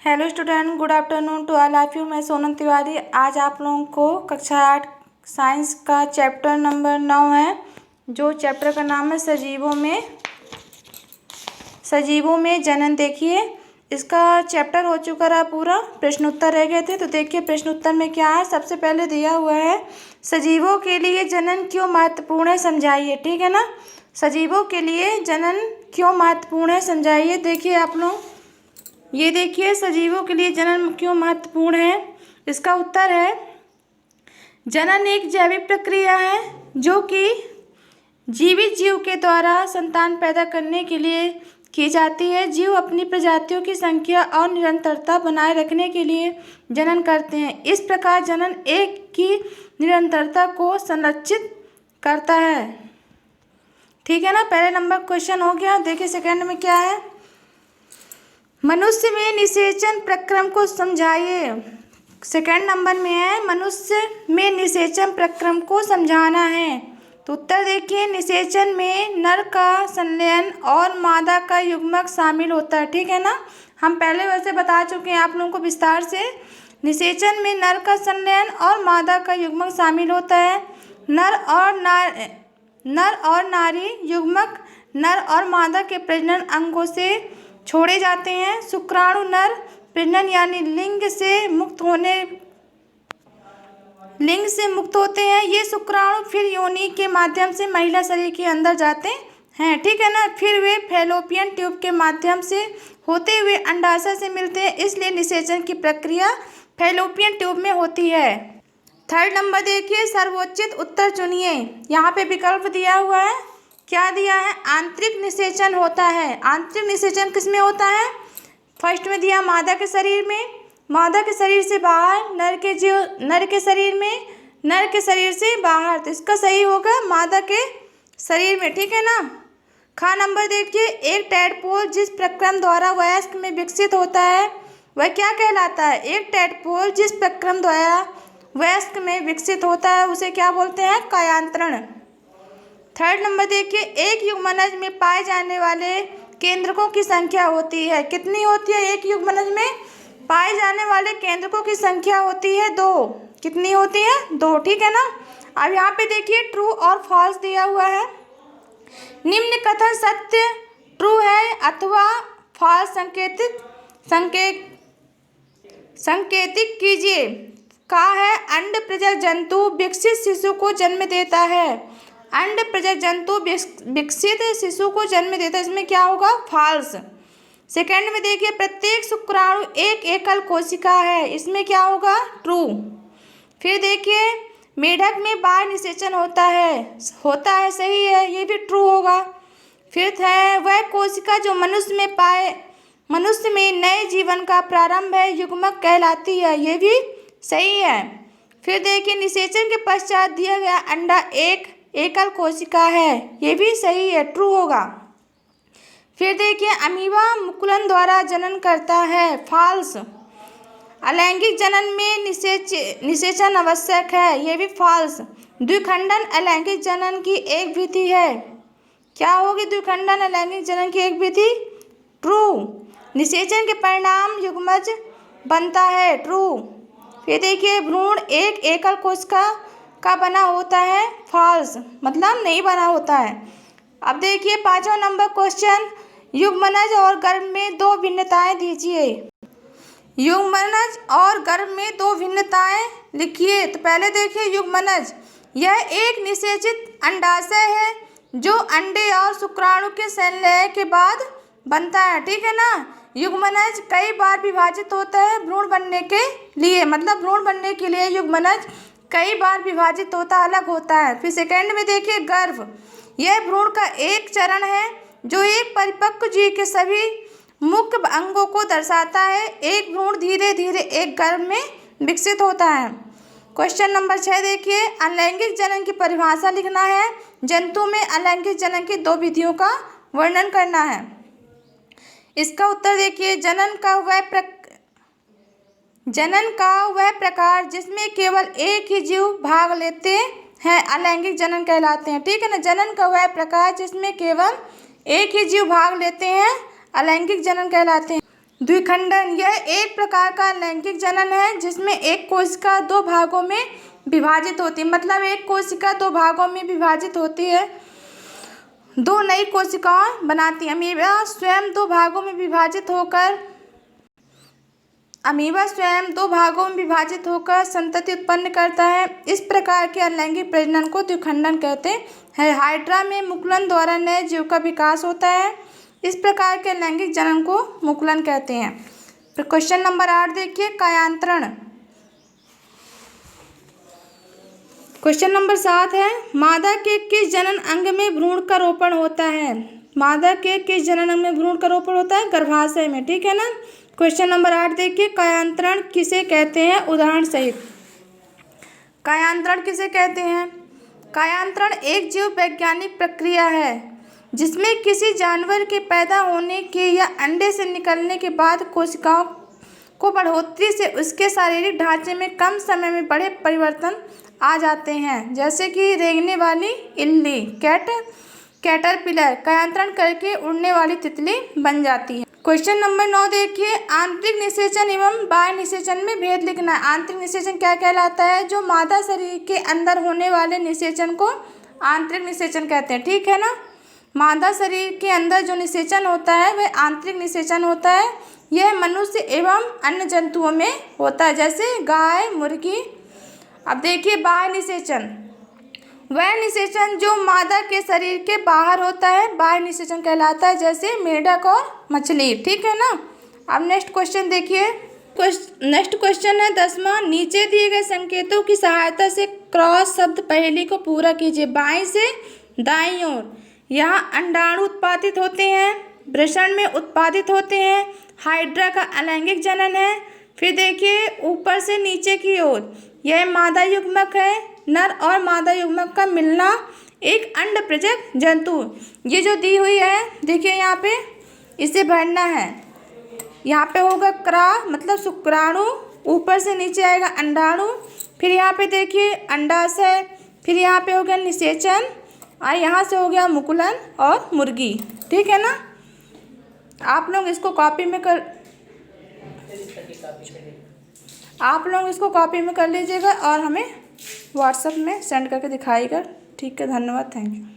Hello student, good afternoon to all of you. मैं सोनम तिवारी। आज आप लोगों को कक्षा 8 साइंस का चैप्टर नंबर 9 है, जो चैप्टर का नाम है सजीवों में जनन। देखिए, इसका चैप्टर हो चुका रहा पूरा, प्रश्न उत्तर रह गए थे। तो देखिए प्रश्न उत्तर में क्या है। सबसे पहले दिया हुआ है, सजीवों के लिए जनन क्यों महत्वपूर्ण है, समझाइए। ठीक है ना, सजीवों के लिए जनन क्यों महत्वपूर्ण है, समझाइए। देखिए आप लोग, ये देखिए, सजीवों के लिए जनन क्यों महत्वपूर्ण है। इसका उत्तर है, जनन एक जैविक प्रक्रिया है जो कि जीवित जीव के द्वारा संतान पैदा करने के लिए की जाती है। जीव अपनी प्रजातियों की संख्या और निरंतरता बनाए रखने के लिए जनन करते हैं। इस प्रकार जनन एक की निरंतरता को संरक्षित करता है। ठीक है ना, पहले नंबर क्वेश्चन हो गया। देखिए सेकंड में क्या है, मनुष्य में निषेचन प्रक्रम को समझाइए। सेकंड नंबर में है, मनुष्य में निषेचन प्रक्रम को समझाना है। तो उत्तर देखिए, निषेचन में नर का संलयन और मादा का युग्मक शामिल होता है। ठीक है ना, हम पहले वैसे बता चुके हैं आप लोगों को विस्तार से। निषेचन में नर का संलयन और मादा का युग्मक शामिल होता है। नर और नारी युग्मक नर और मादा के प्रजनन अंगों से छोड़े जाते हैं। शुक्राणु नर प्रजनन यानी लिंग से मुक्त होते हैं। ये शुक्राणु फिर योनि के माध्यम से महिला शरीर के अंदर जाते हैं। ठीक है ना, फिर वे फैलोपियन ट्यूब के माध्यम से होते हुए अंडाशय से मिलते हैं। इसलिए निषेचन की प्रक्रिया फैलोपियन ट्यूब में होती है। थर्ड नंबर देखिए, सर्वोचित उत्तर चुनिए। यहाँ पे विकल्प दिया हुआ है, क्या दिया है, आंतरिक निषेचन होता है। आंतरिक निषेचन किस में होता है, फर्स्ट में दिया मादा के शरीर में, मादा के शरीर से बाहर, नर के शरीर में, नर के शरीर से बाहर। तो इसका सही होगा मादा के शरीर में। ठीक है ना। खा नंबर देखिए, एक टैडपोल जिस प्रक्रम द्वारा वयस्क में विकसित होता है वह क्या कहलाता है। एक टैडपोल जिस प्रक्रम द्वारा वयस्क में विकसित होता है उसे क्या बोलते हैं, कायांतरण। थर्ड नंबर देखिए, एक युग्मनज में पाए जाने वाले केंद्रकों की संख्या होती है। कितनी होती है, एक युग्मनज में पाए जाने वाले केंद्रकों की संख्या होती है 2। कितनी होती है, 2। ठीक है ना। अब यहाँ पे देखिए ट्रू और फॉल्स दिया हुआ है। निम्न कथन सत्य ट्रू है अथवा फॉल्स संकेतिक कीजिए। का है, अंड प्रजक जंतु विकसित शिशु को जन्म देता है। अंड प्रजक जंतु विकसित शिशु को जन्म देता है, इसमें क्या होगा, फॉल्स। सेकंड में देखिए, प्रत्येक शुक्राणु एक एकल कोशिका है, इसमें क्या होगा, ट्रू। फिर देखिए, मेढक में बाह्य निषेचन होता है, सही है, ये भी ट्रू होगा। फिर है, वह कोशिका जो मनुष्य में नए जीवन का प्रारंभ है युग्मक कहलाती है, ये भी सही है। फिर देखिए, निषेचन के पश्चात दिया गया अंडा एक एकल कोशिका है, ये भी सही है, ट्रू होगा। फिर देखिए, अमीबा मुकुलन द्वारा जनन करता है, फॉल्स। अलैंगिक जनन में निषेचन आवश्यक है, ये भी फॉल्स। द्विखंडन अलैंगिक जनन की एक विधि है, क्या होगी, द्विखंडन अलैंगिक जनन की एक विधि, ट्रू। निषेचन के परिणाम युग्मज बनता है, ट्रू। फिर देखिए, भ्रूण एक एकल कोशिका का बना होता है, फॉल्स, मतलब नहीं बना होता है। अब देखिए 5वां नंबर क्वेश्चन, युग्मनज और गर्भ में 2 भिन्नताएं दीजिए। युग्मनज और गर्भ में 2 भिन्नताएं लिखिए। तो पहले देखिए युग्मनज, यह एक निषेचित अंडाशय है जो अंडे और शुक्राणु के संलय के बाद बनता है। ठीक है ना, युग्मनज कई बार विभाजित होता है भ्रूण बनने के लिए, मतलब भ्रूण बनने के लिए युग्मनज कई बार विभाजित होता, अलग होता है। फिर सेकंड में देखिए गर्भ, यह भ्रूण का एक चरण है जो एक परिपक्व जीव के सभी मुख्य अंगों को दर्शाता है। एक भ्रूण धीरे धीरे एक गर्भ में विकसित होता है। क्वेश्चन नंबर 6 देखिए, अलैंगिक जनन की परिभाषा लिखना है। जंतु में अलैंगिक जनन की 2 विधियों का वर्णन करना है। इसका उत्तर देखिए, जनन का वह प्रकार जिसमें केवल एक ही जीव भाग लेते हैं अलैंगिक जनन कहलाते हैं। ठीक है ना, जनन का वह प्रकार जिसमें केवल एक ही जीव भाग लेते हैं अलैंगिक जनन कहलाते हैं। द्विखंडन, यह एक प्रकार का लैंगिक जनन है जिसमें एक कोशिका दो भागों में विभाजित होती है। मतलब एक कोशिका दो भागों में विभाजित होती है, दो नई कोशिकाएं बनाती है। अमीबा स्वयं दो भागों में विभाजित होकर संतति उत्पन्न करता है। इस प्रकार के अलैंगिक प्रजनन को द्विखंडन कहते हैं। हाइड्रा में मुकुलन द्वारा नए जीव का विकास होता है। इस प्रकार के लैंगिक जनन को मुकुलन कहते हैं। फिर क्वेश्चन नंबर 8 देखिए, कायांतरण। क्वेश्चन नंबर 7 है, मादा के किस जनन अंग में भ्रूण का रोपण होता है? मादा के किस जनन अंग में भ्रूण का रोपण होता है? गर्भाशय में, ठीक है ना। क्वेश्चन नंबर 8 देखिए, कायांतरण किसे कहते हैं? उदाहरण सहित। कायांतरण किसे कहते हैं? कायांतरण एक जीव वैज्ञानिक प्रक्रिया है जिसमें किसी जानवर के पैदा होने के या अंडे से निकलने के बाद कोशिकाओं को बढ़ोतरी से उसके शारीरिक ढांचे में कम समय में बड़े परिवर्तन आ जाते हैं, जैसे कि रेंगने वाली इल्ली कैटरपिलर कायांतरण करके उड़ने वाली तितली बन जाती है। क्वेश्चन नंबर 9 देखिए, आंतरिक निषेचन एवं बाह्य निषेचन में भेद लिखना है। आंतरिक निषेचन क्या कहलाता है? जो मादा शरीर के अंदर होने वाले निषेचन को आंतरिक निषेचन कहते हैं, ठीक है ना। मादा शरीर के अंदर जो निषेचन होता है वह आंतरिक निषेचन होता है। यह मनुष्य एवं अन्य जंतुओं में होता है, जैसे गाय, मुर्गी। अब देखिए बाह्य निषेचन, वह निषेचन जो मादा के शरीर के बाहर होता है बाह्य निषेचन कहलाता है, जैसे मेढक और मछली, ठीक है ना। अब नेक्स्ट क्वेश्चन देखिए। नेक्स्ट क्वेश्चन है 10वां, नीचे दिए गए संकेतों की सहायता से क्रॉस शब्द पहेली को पूरा कीजिए। बाईं से दाईं ओर, यहाँ अंडाणु उत्पादित होते हैं, वृषण में उत्पादित होते हैं, हाइड्रा का अलैंगिक जनन है। फिर देखिए ऊपर से नीचे की ओर, यह मादा युग्मक है, नर और मादा युग्मक का मिलना एक अंडप्रजक जंतु। ये जो दी हुई है देखिए यहाँ पे, इसे भरना है। यहाँ पे होगा क्रा मतलब शुक्राणु, ऊपर से नीचे आएगा अंडाणु, फिर यहाँ पे देखिए अंडाशय, फिर यहाँ पे हो गया निषेचन और यहाँ से हो गया मुकुलन और मुर्गी, ठीक है ना। आप लोग इसको कॉपी में कर लीजिएगा और हमें व्हाट्सएप में सेंड करके दिखाइएगा, ठीक है। धन्यवाद, थैंक यू।